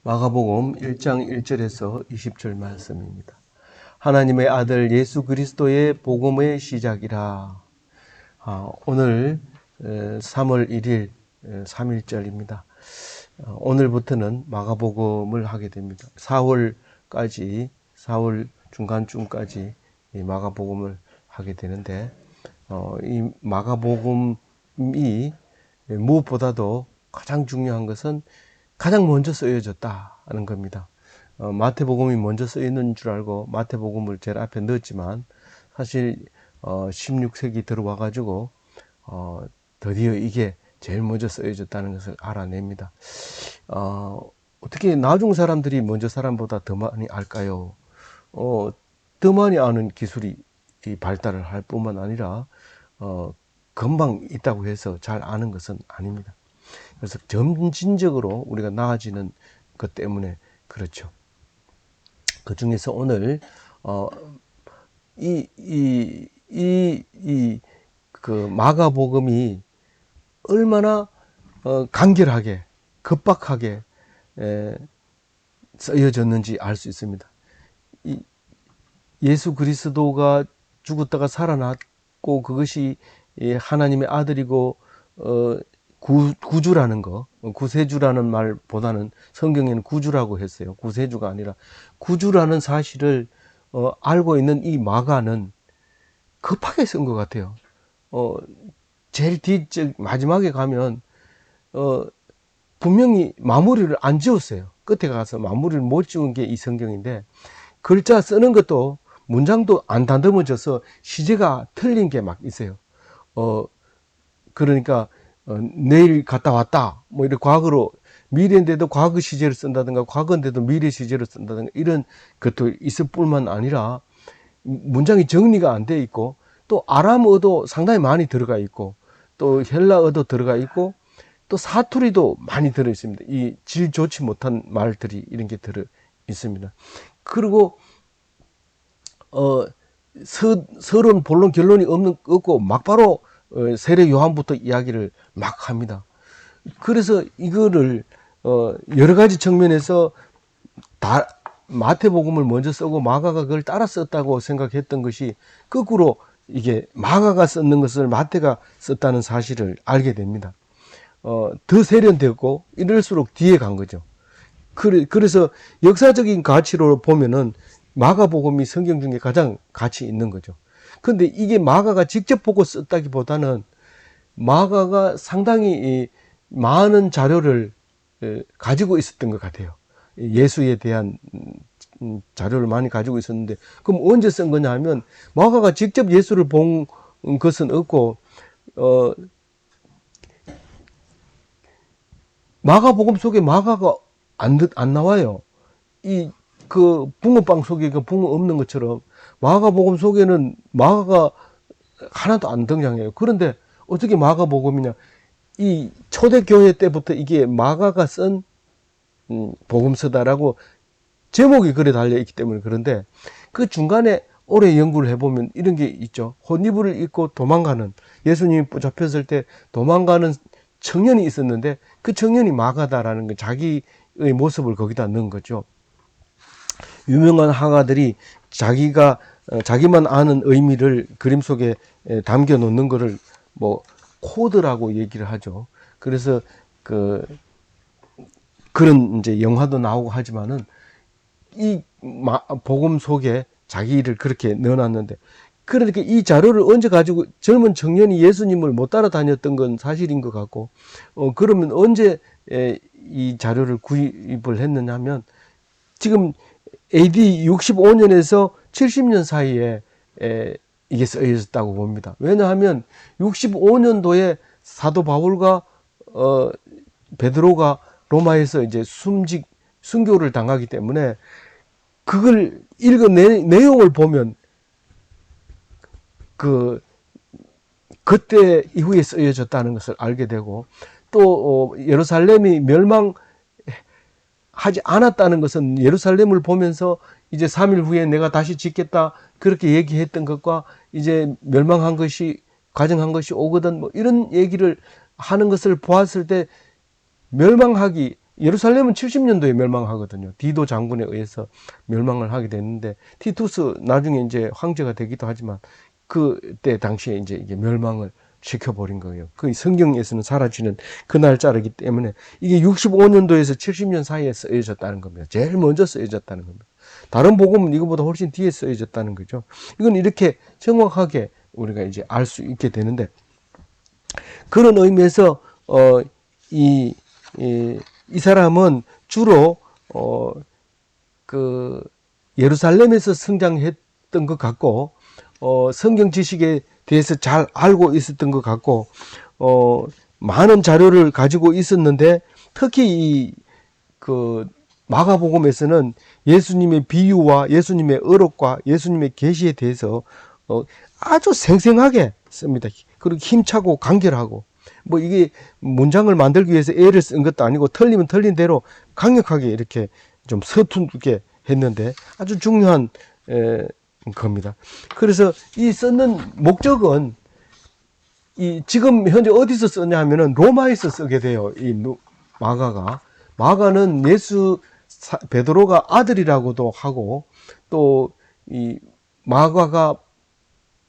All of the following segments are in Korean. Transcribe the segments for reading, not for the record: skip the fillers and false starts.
마가복음 1장 1절에서 20절 말씀입니다. 하나님의 아들 예수 그리스도의 복음의 시작이라. 오늘 3월 1일 3일절입니다. 오늘부터는 마가복음을 하게 됩니다. 4월 중간쯤까지 이 마가복음을 하게 되는데, 이 마가복음이 무엇보다도 가장 중요한 것은 가장 먼저 쓰여졌다는 겁니다. 마태복음이 먼저 쓰이는 줄 알고 마태복음을 제일 앞에 넣었지만, 사실 16세기 들어와 가지고 드디어 이게 제일 먼저 쓰여졌다는 것을 알아냅니다. 어떻게 나중 사람들이 먼저 사람보다 더 많이 알까요? 더 많이 아는 기술이 발달을 할 뿐만 아니라 금방 있다고 해서 잘 아는 것은 아닙니다. 그래서 점진적으로 우리가 나아지는 것 때문에 그렇죠. 그 중에서 오늘 그 마가복음이 얼마나 간결하게 급박하게 쓰여졌는지 알 수 있습니다. 예수 그리스도가 죽었다가 살아났고 그것이 하나님의 아들이고 구주라는 거, 구세주라는 말보다는 성경에는 구주라고 했어요. 구세주가 아니라 구주라는 사실을 알고 있는 이 마가는 급하게 쓴 것 같아요. 제일 뒤쪽 마지막에 가면 분명히 마무리를 안 지었어요. 끝에 가서 마무리를 못 지은 게 이 성경인데, 글자 쓰는 것도 문장도 안 다듬어져서 시제가 틀린 게 막 있어요. 그러니까 내일 갔다 왔다, 뭐 이렇게 과거로, 미래인데도 과거 시제를 쓴다든가 과거인데도 미래 시제를 쓴다든가 이런 것도 있을 뿐만 아니라 문장이 정리가 안 돼 있고, 또 아람어도 상당히 많이 들어가 있고, 또 헬라어도 들어가 있고, 또 사투리도 많이 들어 있습니다. 이 질 좋지 못한 말들이 이런 게 들어 있습니다. 그리고 서론 본론 결론이 없고 막바로 세례 요한부터 이야기를 막 합니다. 그래서 이거를 여러 가지 측면에서 다 마태복음을 먼저 쓰고 마가가 그걸 따라 썼다고 생각했던 것이 거꾸로 이게 마가가 썼는 것을 마태가 썼다는 사실을 알게 됩니다. 더 세련되고 이럴수록 뒤에 간 거죠. 그래서 역사적인 가치로 보면은 마가복음이 성경 중에 가장 가치 있는 거죠. 근데 이게 마가가 직접 보고 썼다기보다는 마가가 상당히 많은 자료를 가지고 있었던 것 같아요. 예수에 대한 자료를 많이 가지고 있었는데, 그럼 언제 쓴 거냐 하면, 마가가 직접 예수를 본 것은 없고, 마가복음 속에 마가가 안 나와요. 그 붕어빵 속에 그 붕어 없는 것처럼 마가복음 속에는 마가가 하나도 안 등장해요. 그런데 어떻게 마가복음이냐? 이 초대교회 때부터 이게 마가가 쓴 복음서다라고 제목이 그래 달려있기 때문에. 그런데 그 중간에 오래 연구를 해보면 이런 게 있죠. 혼이불을 입고 도망가는, 예수님이 잡혔을 때 도망가는 청년이 있었는데, 그 청년이 마가다라는 거, 자기의 모습을 거기다 넣은 거죠. 유명한 화가들이 자기만 아는 의미를 그림 속에 담겨 놓는 거를 뭐 코드라고 얘기를 하죠. 그래서 그런 이제 영화도 나오고 하지만은 이 복음 속에 자기를 그렇게 넣어놨는데, 그러니까 이 자료를 언제 가지고 젊은 청년이 예수님을 못 따라다녔던 건 사실인 것 같고, 그러면 언제 이 자료를 구입을 했느냐 하면, 지금 AD 65년에서 70년 사이에 이게 쓰여졌다고 봅니다. 왜냐하면 65년도에 사도 바울과 베드로가 로마에서 이제 순교를 당하기 때문에, 그걸 읽은 내용을 보면 그때 이후에 쓰여졌다는 것을 알게 되고, 또 예루살렘이 멸망하지 않았다는 것은 예루살렘을 보면서 이제 3일 후에 내가 다시 짓겠다 그렇게 얘기했던 것과, 이제 멸망한 것이, 가정한 것이 오거든, 뭐 이런 얘기를 하는 것을 보았을 때, 멸망하기, 예루살렘은 70년도에 멸망하거든요. 디도 장군에 의해서 멸망을 하게 됐는데, 티투스 나중에 이제 황제가 되기도 하지만, 그때 당시에 이제 이게 멸망을 시켜버린 거예요. 그 성경에서는 사라지는 그 날짜이기 때문에 이게 65년도에서 70년 사이에 쓰여졌다는 겁니다. 제일 먼저 쓰여졌다는 겁니다. 다른 복음은 이거보다 훨씬 뒤에 쓰여졌다는 거죠. 이건 이렇게 정확하게 우리가 이제 알 수 있게 되는데, 그런 의미에서 이 사람은 주로 그 예루살렘에서 성장했던 것 같고, 성경 지식에 대해서 잘 알고 있었던 것 같고, 많은 자료를 가지고 있었는데, 특히 그 마가복음에서는 예수님의 비유와 예수님의 어록과 예수님의 계시에 대해서 아주 생생하게 씁니다. 그리고 힘차고 간결하고, 뭐 이게 문장을 만들기 위해서 애를 쓴 것도 아니고, 틀리면 틀린 대로 강력하게 이렇게 좀 서툴게 했는데 아주 중요한 겁니다. 그래서 이 쓰는 목적은, 지금 현재 어디서 쓰냐 하면은 로마에서 쓰게 돼요. 이 마가는 베드로가 아들이라고도 하고, 또 이 마가가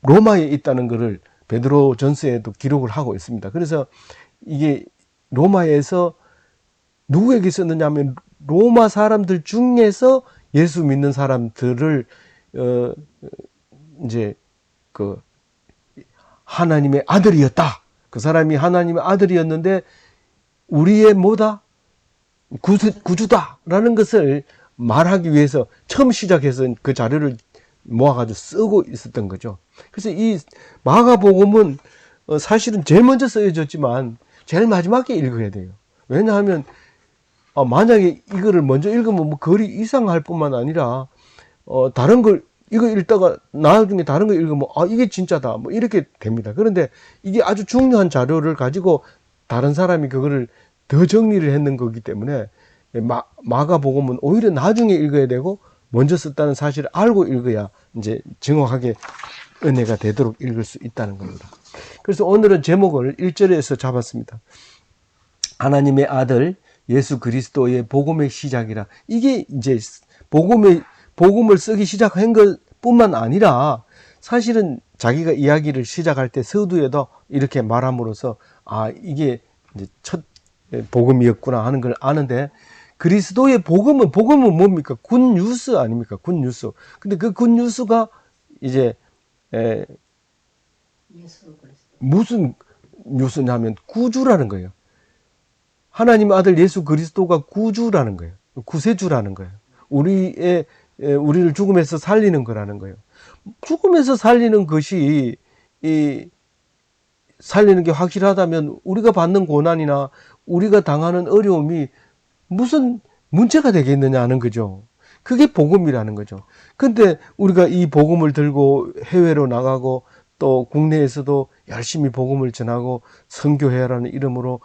로마에 있다는 것을 베드로 전서에도 기록을 하고 있습니다. 그래서 이게 로마에서 누구에게 썼느냐 하면, 로마 사람들 중에서 예수 믿는 사람들을 이제 그 하나님의 아들이었다. 그 사람이 하나님의 아들이었는데 우리의 뭐다? 구주다라는 것을 말하기 위해서 처음 시작해서 그 자료를 모아가지고 쓰고 있었던 거죠. 그래서 이 마가복음은 사실은 제일 먼저 쓰여졌지만 제일 마지막에 읽어야 돼요. 왜냐하면 만약에 이거를 먼저 읽으면 뭐 글이 이상할 뿐만 아니라 다른 걸 이거 읽다가 나중에 다른 거 읽으면 이게 진짜다 뭐 이렇게 됩니다. 그런데 이게 아주 중요한 자료를 가지고 다른 사람이 그거를 더 정리를 했는 거기 때문에 마가복음은 오히려 나중에 읽어야 되고, 먼저 썼다는 사실을 알고 읽어야 이제 정확하게 은혜가 되도록 읽을 수 있다는 겁니다. 그래서 오늘은 제목을 1절에서 잡았습니다. 하나님의 아들 예수 그리스도의 복음의 시작이라. 이게 이제 복음을 쓰기 시작한 것뿐만 아니라, 사실은 자기가 이야기를 시작할 때 서두에도 이렇게 말함으로써 이게 이제 첫 복음이었구나 하는 걸 아는데, 그리스도의 복음은 뭡니까? 굿뉴스 아닙니까? 굿뉴스. 근데 그 굿뉴스가 이제 무슨 뉴스냐면 구주라는 거예요. 하나님의 아들 예수 그리스도가 구주라는 거예요. 구세주라는 거예요. 우리를 죽음에서 살리는 거라는 거예요. 죽음에서 살리는 것이 살리는 게 확실하다면 우리가 받는 고난이나 우리가 당하는 어려움이 무슨 문제가 되겠느냐 하는 거죠. 그게 복음이라는 거죠. 근데 우리가 이 복음을 들고 해외로 나가고, 또 국내에서도 열심히 복음을 전하고 선교회라는 이름으로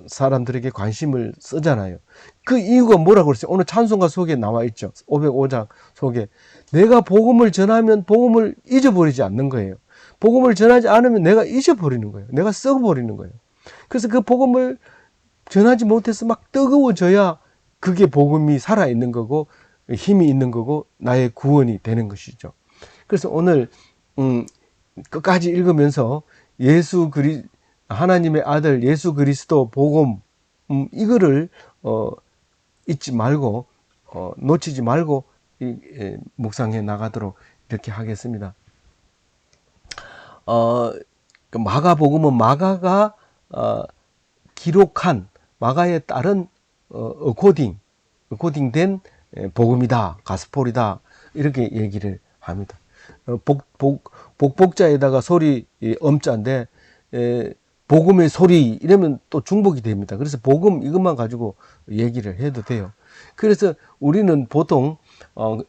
사람들에게 관심을 쓰잖아요. 그 이유가 뭐라고 그랬어요? 오늘 찬송가 속에 나와 있죠. 505장 속에. 내가 복음을 전하면 복음을 잊어버리지 않는 거예요. 복음을 전하지 않으면 내가 잊어버리는 거예요. 내가 썩어버리는 거예요. 그래서 그 복음을 전하지 못해서 막 뜨거워져야 그게 복음이 살아있는 거고 힘이 있는 거고 나의 구원이 되는 것이죠. 그래서 오늘 끝까지 읽으면서 하나님의 아들 예수 그리스도 복음, 이거를 잊지 말고 놓치지 말고 묵상해 나가도록 이렇게 하겠습니다. 그 마가복음은 마가가 기록한 마가에 따른 어코딩된 복음이다, 가스폴이다, 이렇게 얘기를 합니다. 복복자에다가 소리 엄자인데 복음의 소리 이러면 또 중복이 됩니다. 그래서 복음 이것만 가지고 얘기를 해도 돼요. 그래서 우리는 보통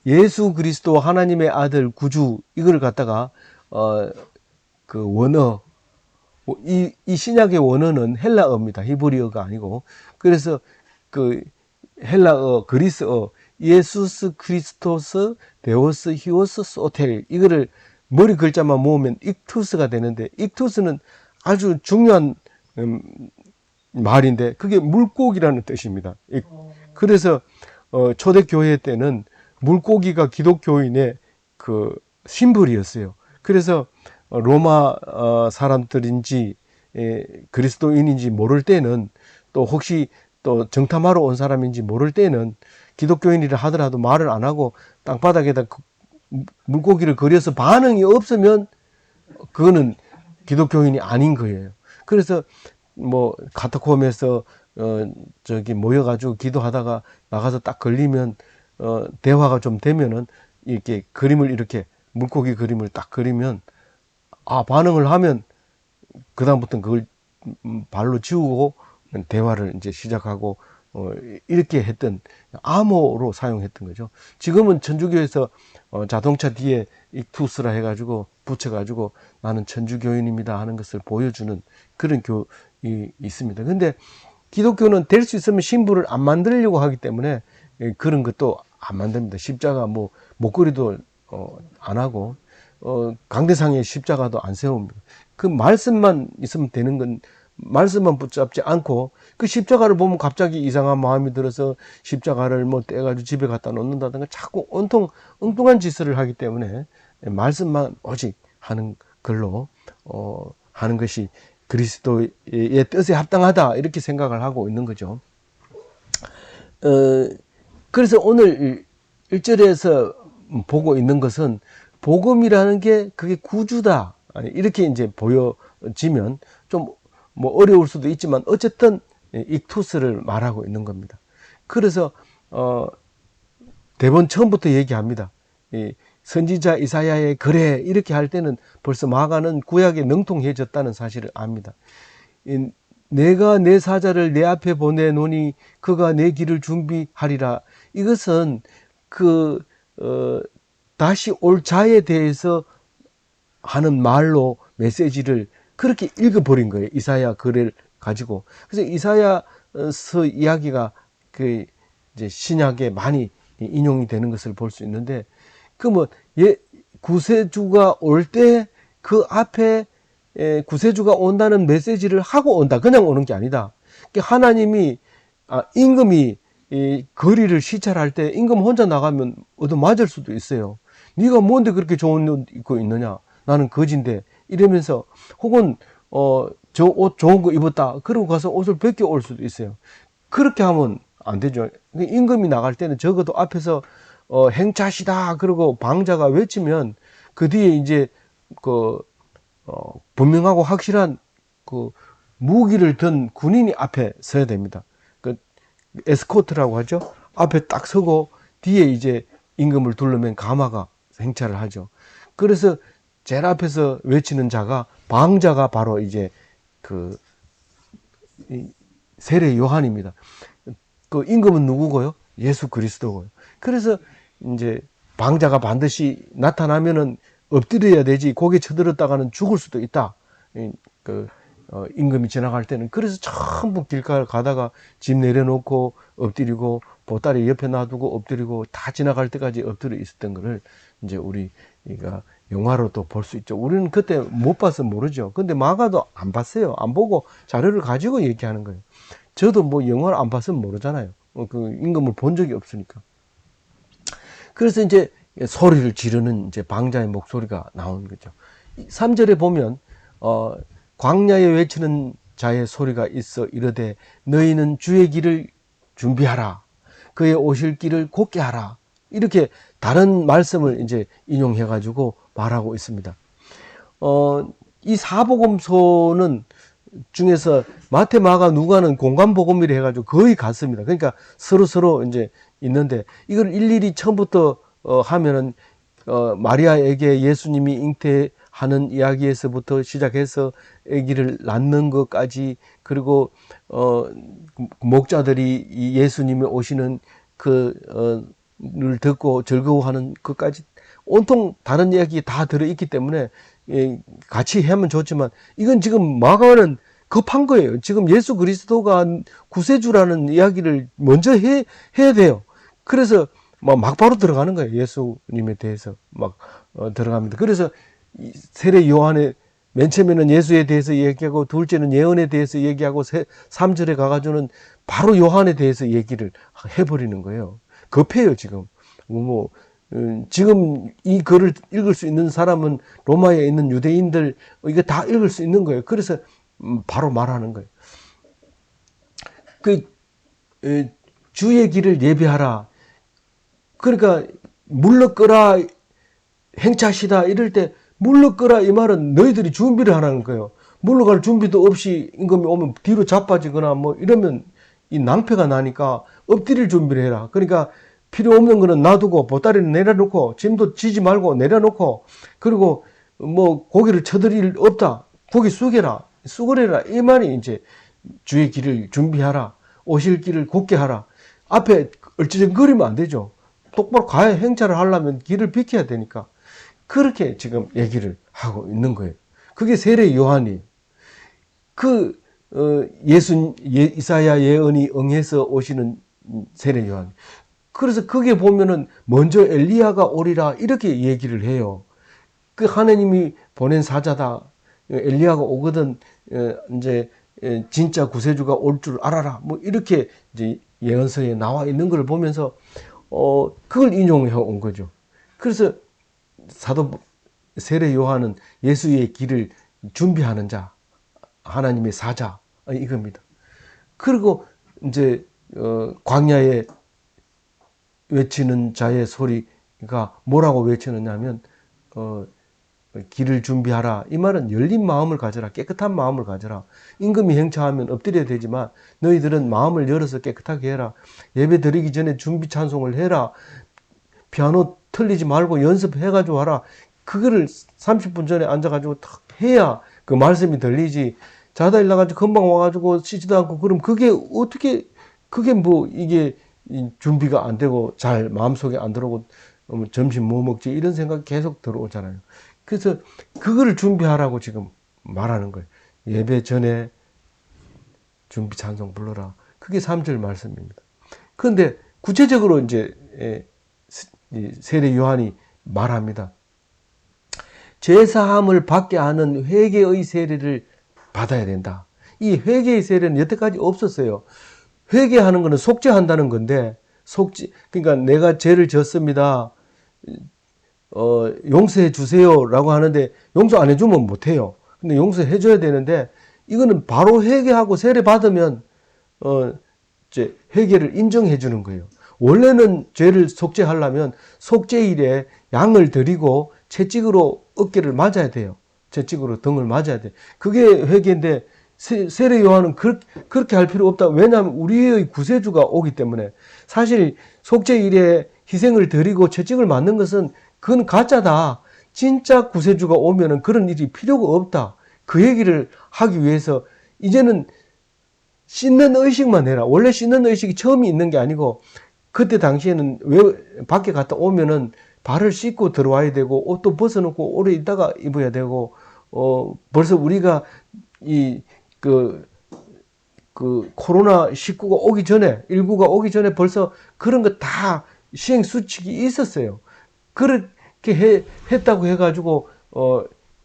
예수 그리스도 하나님의 아들 구주 이걸 갖다가 그 원어, 이 신약의 원어는 헬라어입니다. 히브리어가 아니고. 그래서 그 헬라어, 그리스어, 예수스 크리스토스 데오스 히오스 소텔, 이거를 머리 글자만 모으면 익투스가 되는데, 익투스는 아주 중요한 말인데 그게 물고기라는 뜻입니다. 그래서 초대교회 때는 물고기가 기독교인의 그 심벌이었어요. 그래서 로마 사람들인지 그리스도인인지 모를 때는, 또 혹시 또 정탐하러 온 사람인지 모를 때는 기독교인이라 하더라도 말을 안 하고 땅바닥에다 물고기를 그려서 반응이 없으면 그거는 기독교인이 아닌 거예요. 그래서 뭐 카타콤에서 저기 모여가지고 기도하다가 나가서 딱 걸리면 대화가 좀 되면은 이렇게 그림을, 이렇게 물고기 그림을 딱 그리면 반응을 하면 그다음부터는 그걸 발로 지우고 대화를 이제 시작하고 이렇게 했던, 암호로 사용했던 거죠. 지금은 천주교에서 자동차 뒤에 익투스라 해가지고 붙여가지고 나는 천주교인입니다 하는 것을 보여주는 그런 교이 있습니다. 근데 기독교는 될 수 있으면 신부를 안 만들려고 하기 때문에 그런 것도 안 만듭니다. 십자가 뭐 목걸이도 안 하고 강대상에 십자가도 안 세웁니다. 그 말씀만 있으면 되는 건, 말씀만 붙잡지 않고 그 십자가를 보면 갑자기 이상한 마음이 들어서 십자가를 뭐 떼가지고 집에 갖다 놓는다든가 자꾸 온통 엉뚱한 짓을 하기 때문에 말씀만 오직 하는 걸로 하는 것이 그리스도의 뜻에 합당하다, 이렇게 생각을 하고 있는 거죠. 그래서 오늘 1절에서 보고 있는 것은 복음이라는 게 그게 구주다, 이렇게 이제 보여지면 좀 뭐 어려울 수도 있지만 어쨌든 익투스를 말하고 있는 겁니다. 그래서 대본 처음부터 얘기합니다. 선지자 이사야의 글에 이렇게 할 때는 벌써 마가는 구약에 능통해졌다는 사실을 압니다. 내가 내 사자를 내 앞에 보내노니 그가 내 길을 준비하리라. 이것은 다시 올 자에 대해서 하는 말로 메시지를 그렇게 읽어버린 거예요. 이사야 글을 가지고. 그래서 이사야서 이야기가 이제 신약에 많이 인용이 되는 것을 볼 수 있는데, 구세주가 올 때 그 앞에 구세주가 온다는 메시지를 하고 온다. 그냥 오는 게 아니다. 하나님이, 임금이 거리를 시찰할 때 임금 혼자 나가면 얻어맞을 수도 있어요. 네가 뭔데 그렇게 좋은 옷 입고 있느냐? 나는 거지인데. 이러면서, 혹은 저 옷 좋은 거 입었다 그러고 가서 옷을 벗겨 올 수도 있어요. 그렇게 하면 안 되죠. 임금이 나갈 때는 적어도 앞에서 행차시다 그러고 방자가 외치면 그 뒤에 이제 분명하고 확실한 무기를 든 군인이 앞에 서야 됩니다. 에스코트라고 하죠. 앞에 딱 서고 뒤에 이제 임금을 둘러맨 가마가 행차를 하죠. 그래서 제일 앞에서 외치는 자가, 방자가 바로 이제 세례 요한입니다. 임금은 누구고요? 예수 그리스도고요. 그래서 이제 방자가 반드시 나타나면은 엎드려야 되지, 고개 쳐들었다가는 죽을 수도 있다. 임금이 지나갈 때는. 그래서 전부 길가를 가다가 집 내려놓고 엎드리고 보따리 옆에 놔두고 엎드리고 다 지나갈 때까지 엎드려 있었던 거를 이제 우리가 영화로도 볼 수 있죠. 우리는 그때 못 봐서 모르죠. 근데 마가도 안 봤어요. 안 보고 자료를 가지고 얘기하는 거예요. 저도 뭐 영화를 안 봤으면 모르잖아요. 그 임금을 본 적이 없으니까. 그래서 이제 소리를 지르는 이제 방자의 목소리가 나오는 거죠. 3절에 보면 광야에 외치는 자의 소리가 있어 이르되 너희는 주의 길을 준비하라. 그의 오실 길을 곧게 하라. 이렇게 다른 말씀을 이제 인용해 가지고 말하고 있습니다. 이 사복음서는 중에서 마태, 마가, 누가는 공간복음이라 해가지고 거의 같습니다. 그러니까 서로 이제 있는데, 이걸 일일이 처음부터 하면은 마리아에게 예수님이 잉태하는 이야기에서부터 시작해서 아기를 낳는 것까지, 그리고 목자들이 이 예수님이 오시는 를 듣고 즐거워하는 것까지 온통 다른 이야기 다 들어있기 때문에 같이 하면 좋지만, 이건 지금 마가는 급한 거예요. 지금 예수 그리스도가 구세주라는 이야기를 먼저 해야 돼요. 그래서 막 바로 들어가는 거예요. 예수님에 대해서 막 들어갑니다. 그래서 세례 요한의 맨 처음에는 예수에 대해서 얘기하고 둘째는 예언에 대해서 얘기하고 3절에 가가지고는 바로 요한에 대해서 얘기를 해버리는 거예요. 급해요, 지금. 지금 이 글을 읽을 수 있는 사람은 로마에 있는 유대인들, 이거 다 읽을 수 있는 거예요. 그래서 바로 말하는 거예요. 주의 길을 예비하라. 그러니까 물러거라, 행차시다 이럴 때 물러거라 이 말은 너희들이 준비를 하라는 거예요. 물러갈 준비도 없이 임금이 오면 뒤로 자빠지거나 뭐 이러면 이 낭패가 나니까 엎드릴 준비를 해라. 그러니까 필요 없는 거는 놔두고 보따리는 내려놓고 짐도 지지 말고 내려놓고 그리고 뭐 고개를 쳐들일 없다. 고개 숙여라. 수그려라. 이 말이 이제 주의 길을 준비하라. 오실 길을 곧게 하라. 앞에 얼찌적거리면 안 되죠. 똑바로 가야 행차를 하려면 길을 비켜야 되니까. 그렇게 지금 얘기를 하고 있는 거예요. 그게 세례 요한이 이사야 예언이 응해서 오시는 세례 요한. 그래서 그게 보면은 먼저 엘리야가 오리라 이렇게 얘기를 해요. 그 하나님이 보낸 사자다. 엘리야가 오거든 이제 진짜 구세주가 올 줄 알아라. 뭐 이렇게 이제 예언서에 나와 있는 걸 보면서 그걸 인용해 온 거죠. 그래서 사도 세례 요한은 예수의 길을 준비하는 자, 하나님의 사자 이겁니다. 그리고 이제 광야에 외치는 자의 소리가 뭐라고 외치느냐면 길을 준비하라. 이 말은 열린 마음을 가져라. 깨끗한 마음을 가져라. 임금이 행차하면 엎드려야 되지만 너희들은 마음을 열어서 깨끗하게 해라. 예배 드리기 전에 준비 찬송을 해라. 피아노 틀리지 말고 연습해가지고 하라. 그거를 30분 전에 앉아가지고 탁 해야 그 말씀이 들리지. 자다 일어나가지고 금방 와가지고 씻지도 않고 그럼 그게 어떻게 그게 뭐 이게 준비가 안 되고 잘 마음속에 안 들어오고 점심 뭐 먹지 이런 생각이 계속 들어오잖아요. 그래서 그거를 준비하라고 지금 말하는 거예요. 예배 전에 준비 찬송 불러라. 그게 3절 말씀입니다. 그런데 구체적으로 이제 세례 요한이 말합니다. 죄사함을 받게 하는 회개의 세례를 받아야 된다. 이 회개의 세례는 여태까지 없었어요. 회개하는 것은 속죄한다는 건데 그러니까 내가 죄를 졌습니다. 용서해 주세요라고 하는데 용서 안 해주면 못해요. 근데 용서해 줘야 되는데 이거는 바로 회개하고 세례 받으면 이제 회개를 인정해 주는 거예요. 원래는 죄를 속죄하려면 속죄일에 양을 드리고 채찍으로 어깨를 맞아야 돼요. 채찍으로 등을 맞아야 돼. 그게 회개인데 세례 요한은 그렇게 할 필요 없다. 왜냐하면 우리의 구세주가 오기 때문에. 사실 속죄일에 희생을 드리고 채찍을 맞는 것은 그건 가짜다. 진짜 구세주가 오면은 그런 일이 필요가 없다. 그 얘기를 하기 위해서 이제는 씻는 의식만 해라. 원래 씻는 의식이 처음이 있는 게 아니고 그때 당시에는 왜 밖에 갔다 오면은 발을 씻고 들어와야 되고 옷도 벗어놓고 오래 있다가 입어야 되고 벌써 우리가 코로나19가 오기 전에 19가 오기 전에 벌써 그런 거 다 시행 수칙이 있었어요. 그렇게 했다고 해가지고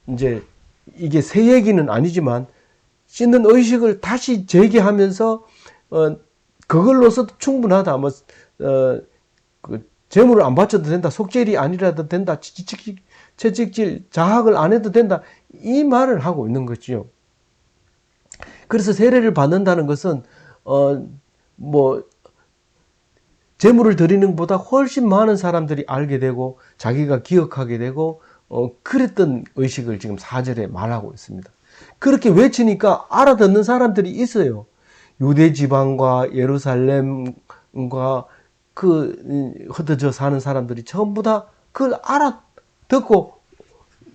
이제 이게 새 얘기는 아니지만 씻는 의식을 다시 재개하면서 그걸로서도 충분하다. 재물을 안 바쳐도 된다. 속죄일이 아니라도 된다. 채찍질 자학을 안 해도 된다. 이 말을 하고 있는 거지요. 그래서 세례를 받는다는 것은 재물을 드리는 것보다 훨씬 많은 사람들이 알게 되고 자기가 기억하게 되고 그랬던 의식을 지금 4절에 말하고 있습니다. 그렇게 외치니까 알아듣는 사람들이 있어요. 유대 지방과 예루살렘과 흩어져 사는 사람들이 전부 다 그걸 알아듣고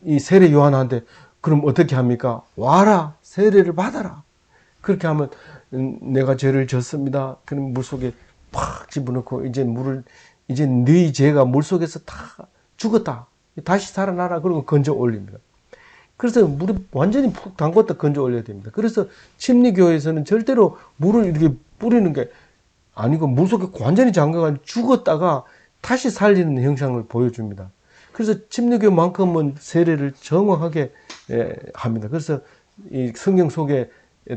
이 세례 요한한테 그럼 어떻게 합니까? 와라, 세례를 받아라. 그렇게 하면 내가 죄를 졌습니다. 그럼 물속에 팍 집어넣고 이제 네 죄가 물속에서 다 죽었다. 다시 살아나라. 그러고 건져 올립니다. 그래서 물에 완전히 푹 담궜다 건져 올려야 됩니다. 그래서 침례교회에서는 절대로 물을 이렇게 뿌리는 게 아니고 물속에 완전히 잠겨가지고 죽었다가 다시 살리는 형상을 보여줍니다. 그래서 침례교만큼은 세례를 정확하게 합니다. 그래서 이 성경 속에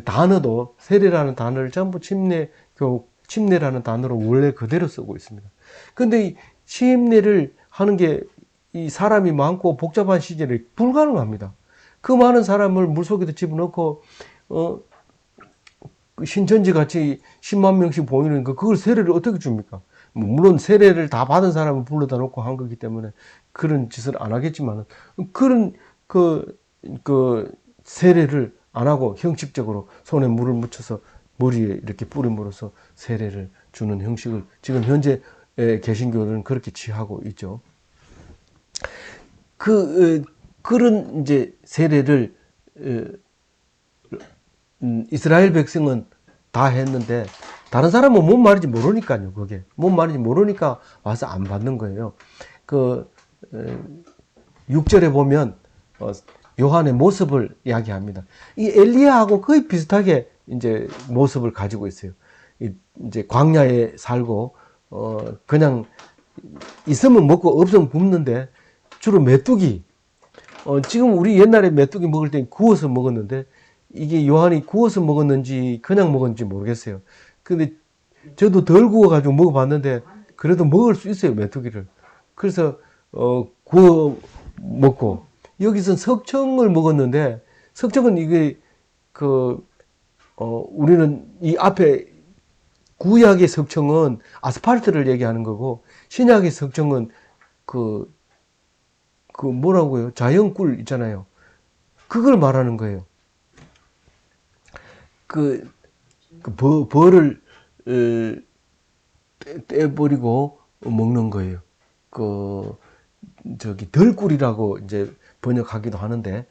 단어도 세례라는 단어를 전부 침례라는 단어로 원래 그대로 쓰고 있습니다. 근데 이 침례를 하는 게 이 사람이 많고 복잡한 시절에 불가능합니다. 그 많은 사람을 물속에다 집어넣고 신천지 같이 10만 명씩 보이는 그걸 세례를 어떻게 줍니까? 물론 세례를 다 받은 사람을 불러다 놓고 한 거기 때문에 그런 짓을 안 하겠지만 그런 세례를 안 하고 형식적으로 손에 물을 묻혀서 머리에 이렇게 뿌림으로써 세례를 주는 형식을 지금 현재 개신교는 그렇게 취하고 있죠. 그런 이제 세례를 이스라엘 백성은 다 했는데 다른 사람은 뭔 말인지 모르니까요. 그게 뭔 말인지 모르니까 와서 안 받는 거예요. 6절에 보면 요한의 모습을 이야기합니다. 이 엘리야하고 거의 비슷하게 이제 모습을 가지고 있어요. 이제 광야에 살고 그냥 있으면 먹고 없으면 굶는데 주로 메뚜기. 지금 우리 옛날에 메뚜기 먹을 때 구워서 먹었는데 이게 요한이 구워서 먹었는지 그냥 먹었는지 모르겠어요. 근데 저도 덜 구워가지고 먹어봤는데 그래도 먹을 수 있어요, 메뚜기를. 그래서 구워 먹고 여기서 석청을 먹었는데 석청은 이게 우리는 이 앞에 구약의 석청은 아스팔트를 얘기하는 거고 신약의 석청은 뭐라고요? 자연꿀 있잖아요. 그걸 말하는 거예요. 벌을 떼버리고 먹는 거예요. 덜꿀이라고 이제 번역하기도 하는데,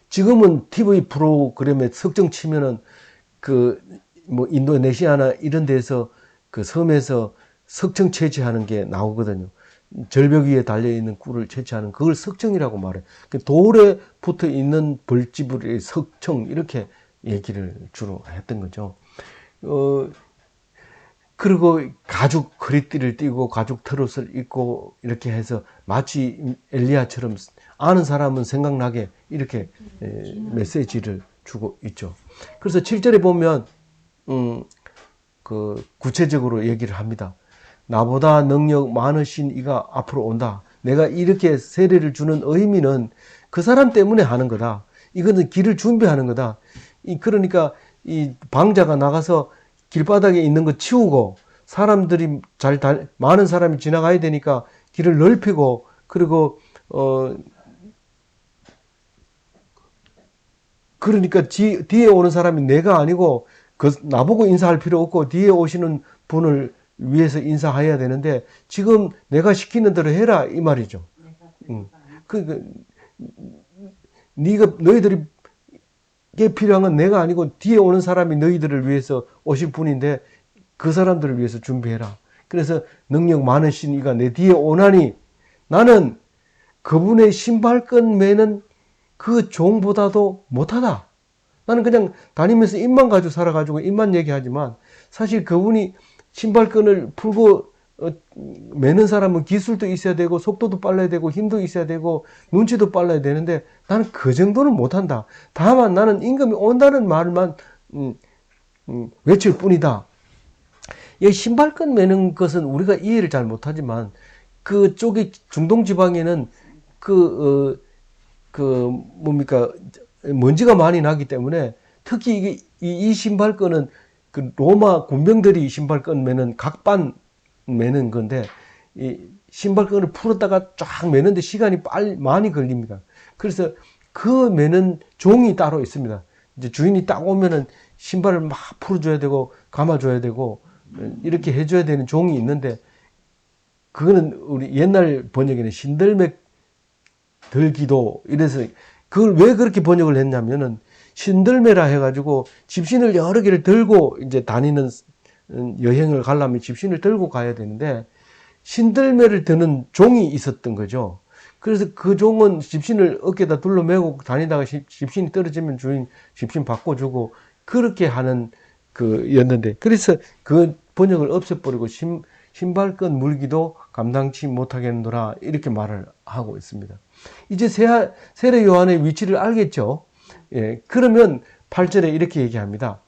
지금은 TV 프로그램에 석정 치면은, 인도네시아나 이런 데서 섬에서 석청 채취하는 게 나오거든요. 절벽 위에 달려있는 꿀을 채취하는 그걸 석청이라고 말해요. 돌에 붙어 있는 벌집을 석청 이렇게 얘기를 주로 했던 거죠. 그리고 가죽 허리띠를 띠고 가죽 트롯을 입고 이렇게 해서 마치 엘리야처럼 아는 사람은 생각나게 이렇게 메시지를 주고 있죠. 그래서 7절에 보면 구체적으로 얘기를 합니다. 나보다 능력 많으신 이가 앞으로 온다. 내가 이렇게 세례를 주는 의미는 그 사람 때문에 하는 거다. 이거는 길을 준비하는 거다. 그러니까 이 방자가 나가서 길바닥에 있는 거 치우고 사람들이 많은 사람이 지나가야 되니까 길을 넓히고 그리고 그러니까 뒤에 오는 사람이 내가 아니고 나보고 인사할 필요 없고 뒤에 오시는 분을 위해서 인사해야 되는데 지금 내가 시키는 대로 해라 이 말이죠. 너희들이 필요한 건 내가 아니고 뒤에 오는 사람이 너희들을 위해서 오실 분인데 그 사람들을 위해서 준비해라. 그래서 능력 많으신 이가 내 뒤에 오나니 나는 그분의 신발끈 매는 그 종보다도 못하다. 나는 그냥 다니면서 입만 가지고 살아가지고 입만 얘기하지만 사실 그분이 신발끈을 풀고 매는 사람은 기술도 있어야 되고 속도도 빨라야 되고 힘도 있어야 되고 눈치도 빨라야 되는데 나는 그 정도는 못한다. 다만 나는 임금이 온다는 말만 외칠 뿐이다. 이 신발끈 매는 것은 우리가 이해를 잘 못하지만 그쪽에 중동 지방에는 먼지가 많이 나기 때문에 특히 이 신발끈은 로마 군병들이 신발끈 매는 각반 매는 건데 이 신발끈을 풀었다가 쫙 매는데 시간이 많이 걸립니다. 그래서 그 매는 종이 따로 있습니다. 이제 주인이 딱 오면은 신발을 막 풀어줘야 되고 감아줘야 되고 이렇게 해줘야 되는 종이 있는데 그거는 우리 옛날 번역에는 신들맥 들기도 이래서 그걸 왜 그렇게 번역을 했냐면은 신들매라 해가지고 집신을 여러 개를 들고 이제 다니는 여행을 가려면 집신을 들고 가야 되는데 신들매를 드는 종이 있었던 거죠. 그래서 그 종은 집신을 어깨에다 둘러매고 다니다가 집신이 떨어지면 주인 집신 바꿔주고 그렇게 하는 였는데 그래서 그 번역을 없애버리고 신발끈 물기도 감당치 못하겠노라 이렇게 말을 하고 있습니다. 이제 세례 요한의 위치를 알겠죠. 예, 그러면 8절에 이렇게 얘기합니다.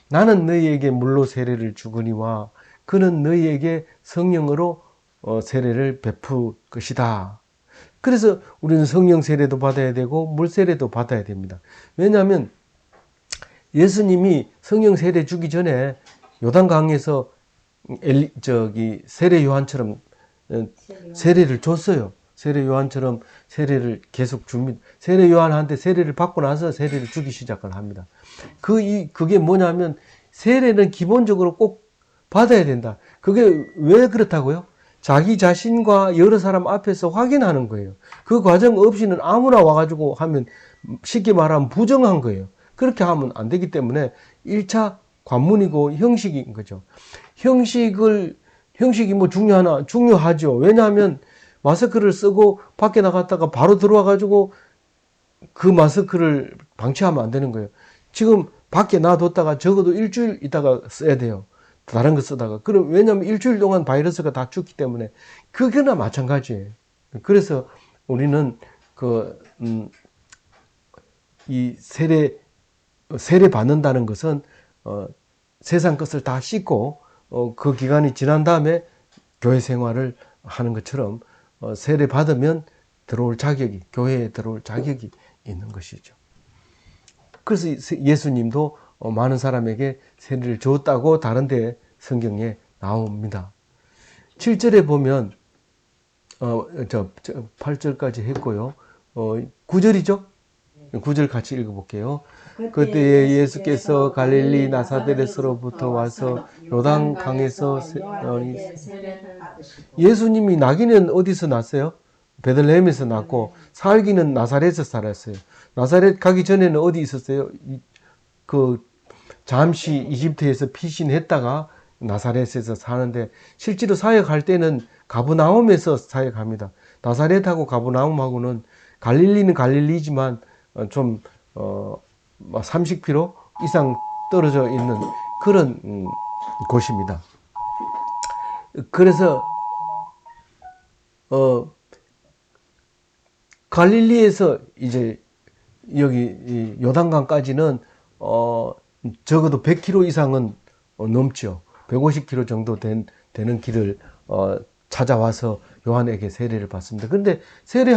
나는 너희에게 물로 세례를 주거니와 그는 너희에게 성령으로 세례를 베풀 것이다. 그래서 우리는 성령 세례도 받아야 되고 물 세례도 받아야 됩니다. 왜냐하면 예수님이 성령 세례 주기 전에 요단강에서 세례 요한처럼 세례를 줬어요. 세례 요한처럼 세례를 계속 줍니다. 세례 요한한테 세례를 받고 나서 세례를 주기 시작을 합니다. 그게 뭐냐면 세례는 기본적으로 꼭 받아야 된다. 그게 왜 그렇다고요? 자기 자신과 여러 사람 앞에서 확인하는 거예요. 그 과정 없이는 아무나 와가지고 하면 쉽게 말하면 부정한 거예요. 그렇게 하면 안 되기 때문에 1차 관문이고 형식인 거죠. 형식이 뭐 중요하죠. 왜냐하면 마스크를 쓰고 밖에 나갔다가 바로 들어와가지고 그 마스크를 방치하면 안 되는 거예요. 지금 밖에 놔뒀다가 적어도 일주일 있다가 써야 돼요. 다른 거 쓰다가. 그럼 왜냐하면 일주일 동안 바이러스가 다 죽기 때문에 그거나 마찬가지예요. 그래서 우리는 이 세례 받는다는 것은 세상 것을 다 씻고 그 기간이 지난 다음에 교회 생활을 하는 것처럼 세례 받으면 교회에 들어올 자격이 있는 것이죠. 그래서 예수님도 많은 사람에게 세례를 줬다고 다른 데 성경에 나옵니다. 7절에 보면 8절까지 했고요. 9절이죠? 9절 같이 읽어볼게요. 그때에 예수께서 갈릴리 나사렛으로부터 와서 요단강에서 예수님이 나기는 어디서 났어요? 베들레헴에서 났고 살기는 나사렛에서 살았어요. 나사렛 가기 전에는 어디 있었어요? 잠시 이집트에서 피신했다가 나사렛에서 사는데 실제로 사역할 때는 가브나움에서 사역합니다. 나사렛하고 가브나움하고는 갈릴리는 갈릴리지만 좀 30km 이상 떨어져 있는 그런 곳입니다. 그래서 갈릴리에서 이제 여기 요단강까지는 적어도 100km 이상은 넘죠. 150km 정도 되는 길을 찾아와서 요한에게 세례를 받습니다. 그런데 세례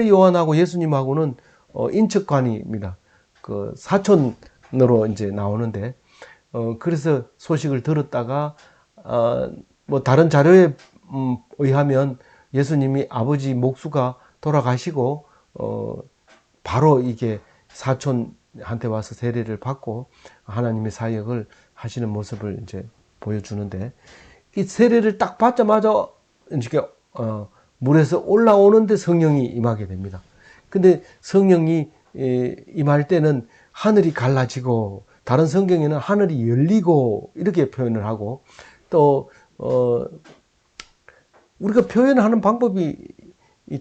요한하고 예수님하고는 인척관입니다. 그 사촌으로 이제 나오는데 그래서 소식을 들었다가 뭐 다른 자료에 의하면 예수님이 아버지 목수가 돌아가시고 바로 이게 사촌한테 와서 세례를 받고 하나님의 사역을 하시는 모습을 이제 보여주는데 이 세례를 딱 받자마자 이렇게 물에서 올라오는데 성령이 임하게 됩니다. 근데 성령이 임할 때는 하늘이 갈라지고 다른 성경에는 하늘이 열리고 이렇게 표현을 하고 또 우리가 표현하는 방법이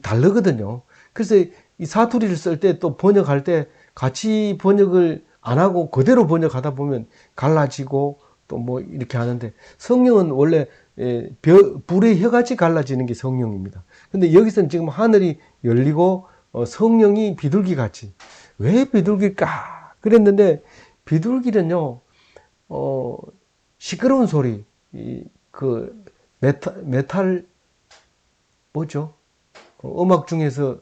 다르거든요. 그래서 이 사투리를 쓸 때 또 번역할 때 같이 번역을 안 하고 그대로 번역하다 보면 갈라지고 또 뭐 이렇게 하는데 성령은 원래 불의 혀같이 갈라지는 게 성령입니다. 근데 여기서는 지금 하늘이 열리고 성령이 비둘기같이. 왜 비둘기일까? 그랬는데 비둘기는요 시끄러운 소리, 그 메탈 뭐죠? 음악 중에서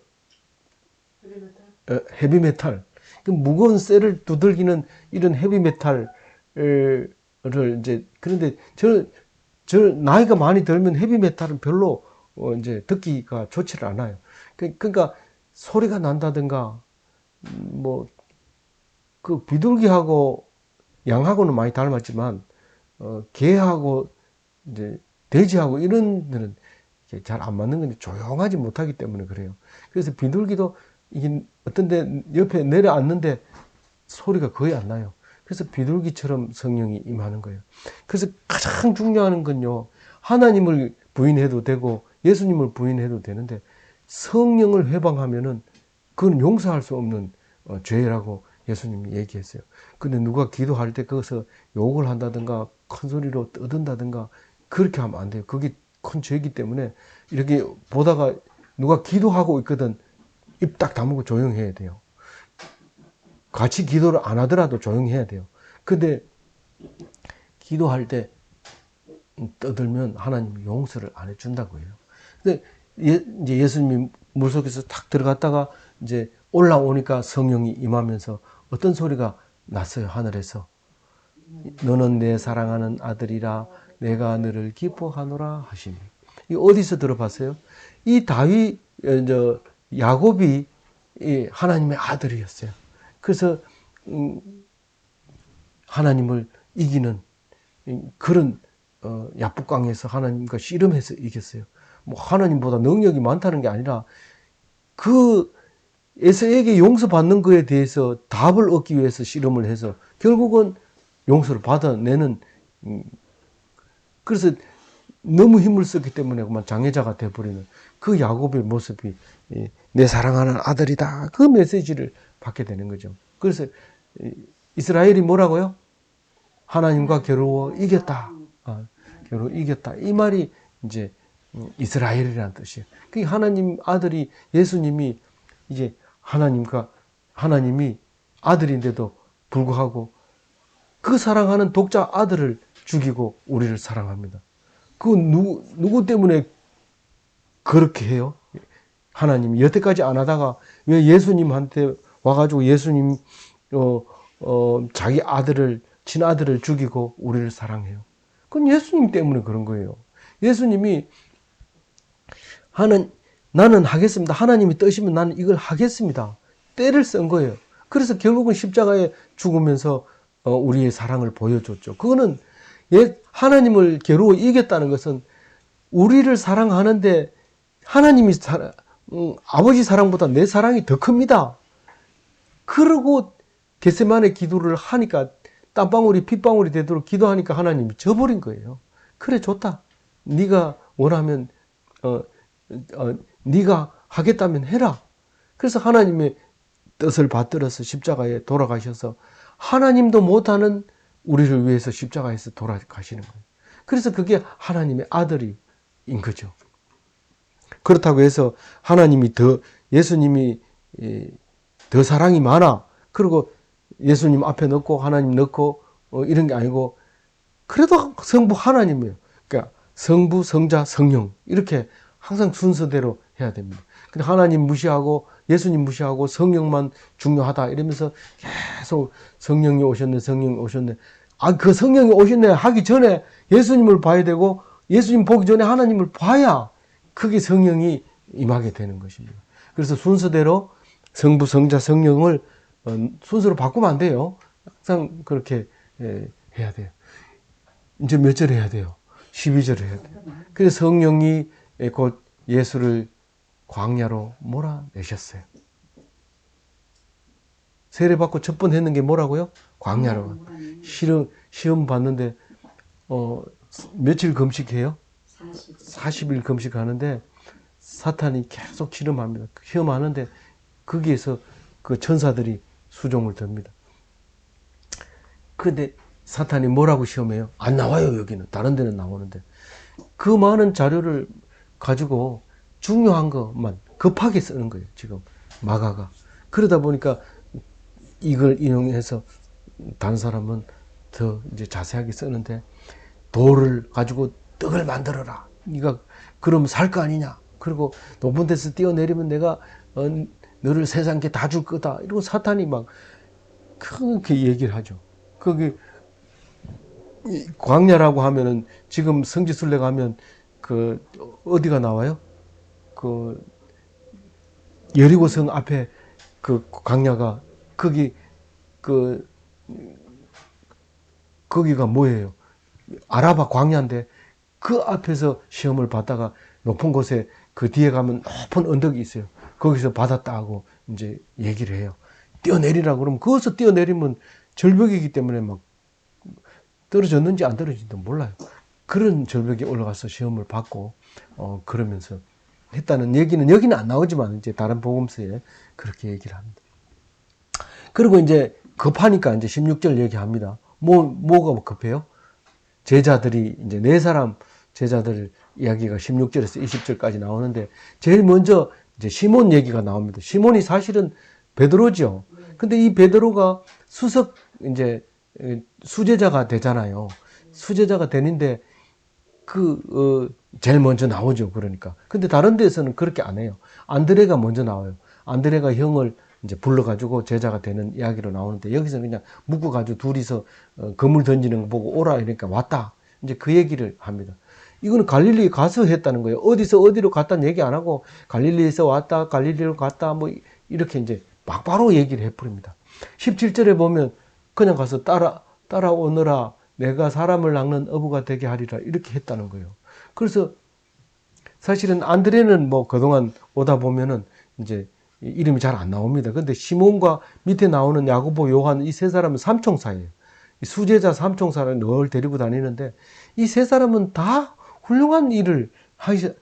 헤비메탈. 그 무거운 쇠를 두들기는 이런 헤비메탈을 이제 그런데 저 나이가 많이 들면 헤비메탈은 별로 이제 듣기가 좋지를 않아요. 그러니까 소리가 난다든가 뭐 그 비둘기하고 양하고는 많이 닮았지만 개하고 이제 돼지하고 이런 데는 잘 안 맞는 건데 조용하지 못하기 때문에 그래요. 그래서 비둘기도 이게 어떤데 옆에 내려앉는데 소리가 거의 안 나요. 그래서 비둘기처럼 성령이 임하는 거예요. 그래서 가장 중요한 건요, 하나님을 부인해도 되고 예수님을 부인해도 되는데 성령을 회방하면은 그건 용서할 수 없는 죄라고 예수님이 얘기했어요. 근데 누가 기도할 때 거기서 욕을 한다든가 큰 소리로 떠든다든가 그렇게 하면 안 돼요. 그게 큰 죄이기 때문에 이렇게 보다가 누가 기도하고 있거든 입 딱 다물고 조용해야 돼요. 같이 기도를 안 하더라도 조용해야 돼요. 근데 기도할 때 떠들면 하나님이 용서를 안 해준다고 해요. 근데 이제 예수님이 물속에서 탁 들어갔다가 이제 올라오니까 성령이 임하면서 어떤 소리가 났어요. 하늘에서. 너는 내 사랑하는 아들이라 내가 너를 기뻐하노라 하시니. 이 어디서 들어봤어요? 이 다윗, 야곱이 하나님의 아들이었어요. 그래서 하나님을 이기는 그런 야복강에서 하나님과 씨름해서 이겼어요. 뭐 하나님보다 능력이 많다는 게 아니라 그 에서에게 용서받는 것에 대해서 답을 얻기 위해서 씨름을 해서 결국은 용서를 받아내는 그래서 너무 힘을 썼기 때문에 그만 장애자가 되어버리는 그 야곱의 모습이 내 사랑하는 아들이다. 그 메시지를 받게 되는 거죠. 그래서 이스라엘이 뭐라고요? 하나님과 겨루어 이겼다. 겨루어 이겼다. 이 말이 이제 이스라엘이라는 뜻이에요. 그 하나님 아들이 예수님이 이제 하나님이 아들인데도 불구하고 그 사랑하는 독자 아들을 죽이고 우리를 사랑합니다. 그 누구 때문에 그렇게 해요? 하나님이 여태까지 안 하다가 왜 예수님한테 와가지고 예수님 자기 아들을 친아들을 죽이고 우리를 사랑해요. 그건 예수님 때문에 그런 거예요. 예수님이 나는 하겠습니다. 하나님이 뜨시면 나는 이걸 하겠습니다. 때를 쓴 거예요. 그래서 결국은 십자가에 죽으면서 우리의 사랑을 보여줬죠. 그거는 하나님을 겨루어 이겼다는 것은 우리를 사랑하는데 하나님이 아버지 사랑보다 내 사랑이 더 큽니다. 그러고 겟세마네 기도를 하니까 땀방울이 핏방울이 되도록 기도하니까 하나님이 져버린 거예요. 그래 좋다. 네가 원하면 네가 하겠다면 해라. 그래서 하나님의 뜻을 받들어서 십자가에 돌아가셔서 하나님도 못하는 우리를 위해서 십자가에서 돌아가시는 거예요. 그래서 그게 하나님의 아들인 거죠. 그렇다고 해서 예수님이 더 사랑이 많아. 그리고 예수님 앞에 넣고 하나님 넣고 이런 게 아니고 그래도 성부 하나님이에요. 그러니까 성부, 성자, 성령 이렇게 항상 순서대로 해야 됩니다. 근데 하나님 무시하고 예수님 무시하고 성령만 중요하다 이러면서 계속 성령이 오셨네. 그 성령이 오셨네 하기 전에 예수님을 봐야 되고 예수님 보기 전에 하나님을 봐야 그게 성령이 임하게 되는 것입니다. 그래서 순서대로 성부, 성자, 성령을 순서로 바꾸면 안 돼요. 항상 그렇게 해야 돼요. 이제 몇 절 해야 돼요? 12절 해야 돼요. 그래서 성령이 곧 예수를 광야로 몰아내셨어요. 세례받고 첫 번 했는 게 뭐라고요? 광야로. 시험 봤는데 며칠 금식해요? 40일 금식하는데 사탄이 계속 시험합니다. 시험하는데 거기에서 그 천사들이 수종을 듭니다. 근데 사탄이 뭐라고 시험해요? 안 나와요. 여기는. 다른 데는 나오는데. 그 많은 자료를 가지고 중요한 것만 급하게 쓰는 거예요. 지금 마가가. 그러다 보니까 이걸 인용해서 다른 사람은 더 이제 자세하게 쓰는데 돌을 가지고 떡을 만들어라. 네가 그럼 살 거 아니냐. 그리고 높은 데서 뛰어내리면 내가 너를 세상께 다 줄 거다. 이러고 사탄이 막 그렇게 얘기를 하죠. 거기 광야라고 하면은 지금 성지순례 가면 그 어디가 나와요? 그 여리고성 앞에 그 광야가 거기가 뭐예요? 아라바 광야인데 그 앞에서 시험을 받다가 높은 곳에 그 뒤에 가면 높은 언덕이 있어요. 거기서 받았다고 이제 얘기를 해요. 뛰어내리라고 그러면 거기서 뛰어내리면 절벽이기 때문에 막 떨어졌는지 안 떨어진지도 몰라요. 그런 절벽에 올라가서 시험을 받고 그러면서 했다는 얘기는 여기는 안 나오지만 이제 다른 복음서에 그렇게 얘기를 합니다. 그리고 이제 급하니까 이제 16절 얘기합니다. 뭐가 급해요? 제자들이 이제 4사람 제자들 이야기가 16절에서 20절까지 나오는데 제일 먼저 이제 시몬 얘기가 나옵니다. 시몬이 사실은 베드로죠. 근데 이 베드로가 수석 이제 수제자가 되잖아요. 수제자가 되는데 제일 먼저 나오죠. 그러니까. 근데 다른 데서는 그렇게 안 해요. 안드레가 먼저 나와요. 안드레가 형을 이제 불러가지고 제자가 되는 이야기로 나오는데 여기서는 그냥 묶어가지고 둘이서 그물 던지는 거 보고 오라 이러니까 왔다. 이제 그 얘기를 합니다. 이거는 갈릴리에 가서 했다는 거예요. 어디서 어디로 갔다는 얘기 안 하고 갈릴리에서 왔다, 갈릴리로 갔다 뭐 이렇게 이제 막바로 얘기를 해버립니다. 17절에 보면 그냥 가서 따라오너라 내가 사람을 낚는 어부가 되게 하리라 이렇게 했다는 거예요. 그래서 사실은 안드레는 뭐 그동안 오다 보면은 이제 이름이 잘 안 나옵니다. 근데 시몬과 밑에 나오는 야고보, 요한 이 세 사람은 삼총사예요. 수제자 삼총사를 늘 데리고 다니는데 이 세 사람은 다 훌륭한 일을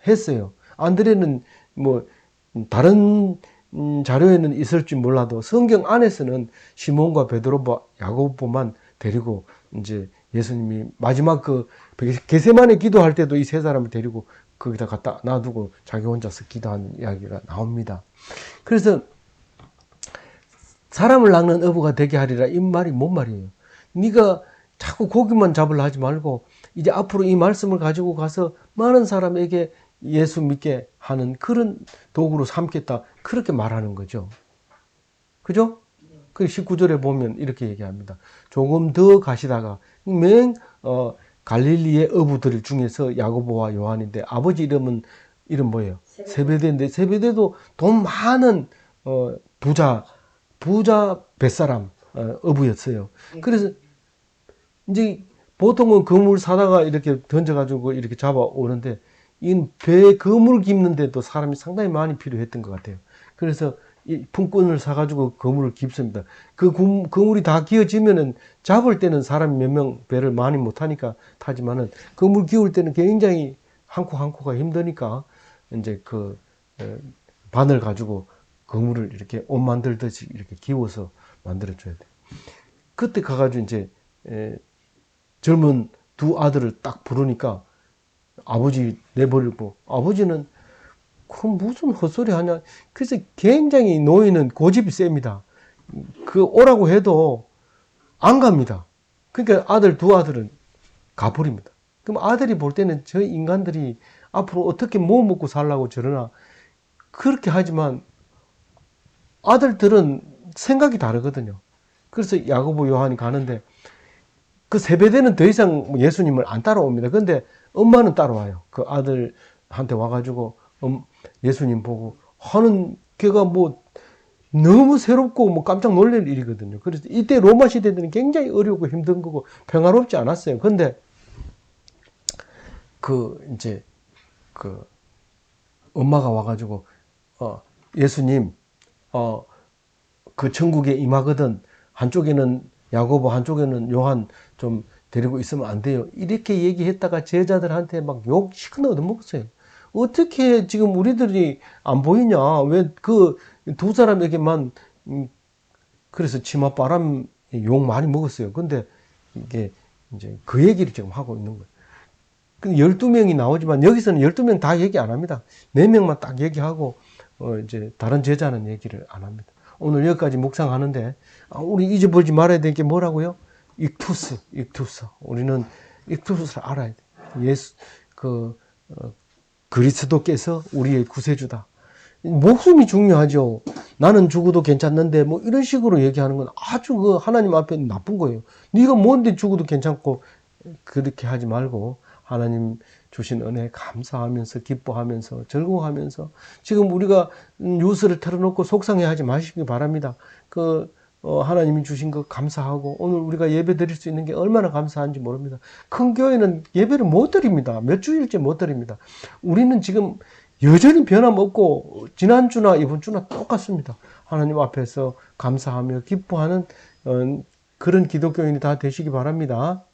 했어요. 안드레는 뭐 다른 자료에는 있을지 몰라도 성경 안에서는 시몬과 베드로, 야고보만 데리고 이제 예수님이 마지막 게세마네 기도할 때도 이 세 사람을 데리고 거기다 갖다 놔두고 자기 혼자서 기도하는 이야기가 나옵니다. 그래서 사람을 낚는 어부가 되게 하리라 이 말이 뭔 말이에요? 네가 자꾸 고기만 잡으려 하지 말고 이제 앞으로 이 말씀을 가지고 가서 많은 사람에게 예수 믿게 하는 그런 도구로 삼겠다. 그렇게 말하는 거죠. 그죠? 그 19절에 보면 이렇게 얘기합니다. 조금 더 가시다가 갈릴리의 어부들 중에서 야고보와 요한인데 아버지 이름 뭐예요? 세베대인데 세베대도 돈 많은 부자 뱃사람 어부였어요. 그래서 이제 보통은 그물 사다가 이렇게 던져가지고 이렇게 잡아오는데 이 배 그물 깁는데도 사람이 상당히 많이 필요했던 것 같아요. 그래서 이 품꾼을 사가지고 그물을 깁습니다. 그물이 다 기어지면은 잡을 때는 사람이 몇 명 배를 많이 못 타니까 타지만은 그물 기울 때는 굉장히 한 코 한 코가 힘드니까 이제 바늘 가지고 그물을 이렇게 옷 만들듯이 이렇게 기워서 만들어줘야 돼요. 그때 가가지고 이제 젊은 두 아들을 딱 부르니까 아버지 내버리고 아버지는 그럼 무슨 헛소리 하냐. 그래서 굉장히 노인은 고집이 셉니다. 오라고 해도 안 갑니다. 그러니까 두 아들은 가버립니다. 그럼 아들이 볼 때는 저 인간들이 앞으로 어떻게 뭐 먹고 살라고 저러나 그렇게 하지만 아들들은 생각이 다르거든요. 그래서 야고보 요한이 가는데 그 세베대는 더 이상 예수님을 안 따라옵니다. 근데 엄마는 따라와요. 그 아들한테 와가지고 예수님 보고 하는 걔가 뭐 너무 새롭고 뭐 깜짝 놀랄 일이거든요. 그래서 이때 로마 시대들은 굉장히 어렵고 힘든 거고 평화롭지 않았어요. 근데 이제 엄마가 와가지고 예수님 그 천국에 임하거든 한쪽에는 야고보 한쪽에는 요한 좀 데리고 있으면 안 돼요. 이렇게 얘기했다가 제자들한테 막 욕 시큰 얻어먹었어요. 어떻게 지금 우리들이 안 보이냐? 왜 그 두 사람에게만 그래서 치맛바람 욕 많이 먹었어요. 근데 이게 이제 그 얘기를 지금 하고 있는 거예요. 근데 12명이 나오지만 여기서는 12명 다 얘기 안 합니다. 4명만 딱 얘기하고 이제 다른 제자는 얘기를 안 합니다. 오늘 여기까지 묵상하는데 우리 잊어버리지 말아야 될 게 뭐라고요? 익투스. 우리는 익투스를 알아야 돼. 그리스도께서 우리의 구세주다. 목숨이 중요하죠. 나는 죽어도 괜찮는데 뭐 이런 식으로 얘기하는 건 아주 하나님 앞에 나쁜 거예요. 네가 뭔데 죽어도 괜찮고 그렇게 하지 말고 하나님 주신 은혜에 감사하면서 기뻐하면서 즐거워하면서 지금 우리가 뉴스를 틀어놓고 속상해하지 마시기 바랍니다. 하나님이 주신 거 감사하고 오늘 우리가 예배 드릴 수 있는 게 얼마나 감사한지 모릅니다. 큰 교회는 예배를 못 드립니다. 몇 주일째 못 드립니다. 우리는 지금 여전히 변함없고 지난주나 이번주나 똑같습니다. 하나님 앞에서 감사하며 기뻐하는 그런 기독교인이 다 되시기 바랍니다.